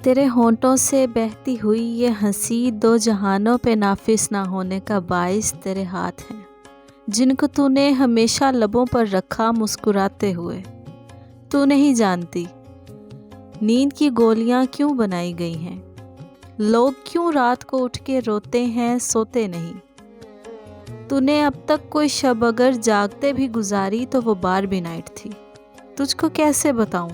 تیرے ہونٹوں سے بہتی ہوئی یہ ہنسی دو جہانوں پہ نافذ نہ ہونے کا باعث تیرے ہاتھ ہیں، جن کو تو نے ہمیشہ لبوں پر رکھا مسکراتے ہوئے۔ تو نہیں جانتی نیند کی گولیاں کیوں بنائی گئی ہیں، لوگ کیوں رات کو اٹھ کے روتے ہیں سوتے نہیں۔ تو نے اب تک کوئی شب اگر جاگتے بھی گزاری تو وہ باربی نائٹ تھی۔ تجھ کو کیسے بتاؤں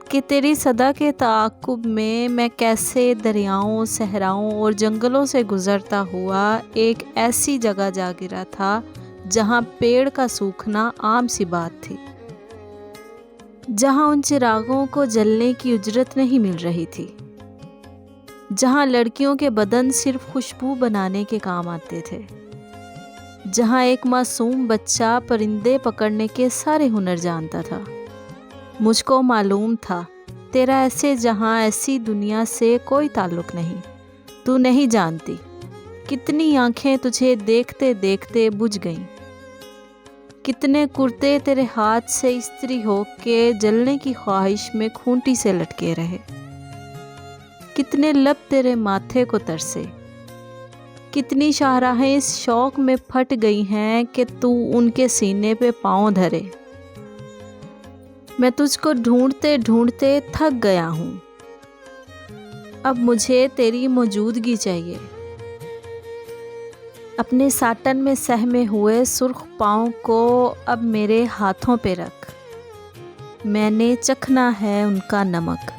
کہ تیری صدا کے تعاقب میں کیسے دریاؤں، صحراؤں اور جنگلوں سے گزرتا ہوا ایک ایسی جگہ جا گرا تھا جہاں پیڑ کا سوکھنا عام سی بات تھی، جہاں ان چراغوں کو جلنے کی اجرت نہیں مل رہی تھی، جہاں لڑکیوں کے بدن صرف خوشبو بنانے کے کام آتے تھے، جہاں ایک معصوم بچہ پرندے پکڑنے کے سارے ہنر جانتا تھا۔ مجھ کو معلوم تھا تیرا ایسے جہاں، ایسی دنیا سے کوئی تعلق نہیں۔ تو نہیں جانتی کتنی آنکھیں تجھے دیکھتے دیکھتے بجھ گئیں، کتنے کرتے تیرے ہاتھ سے استری ہو کے جلنے کی خواہش میں کھونٹی سے لٹکے رہے، کتنے لب تیرے ماتھے کو ترسے، کتنی شاہراہیں اس شوق میں پھٹ گئی ہیں کہ تو ان کے سینے پہ پاؤں دھرے۔ میں تجھ کو ڈھونڈتے ڈھونڈتے تھک گیا ہوں، اب مجھے تیری موجودگی چاہیے۔ اپنے ساٹن میں سہمے ہوئے سرخ پاؤں کو اب میرے ہاتھوں پہ رکھ، میں نے چکھنا ہے ان کا نمک۔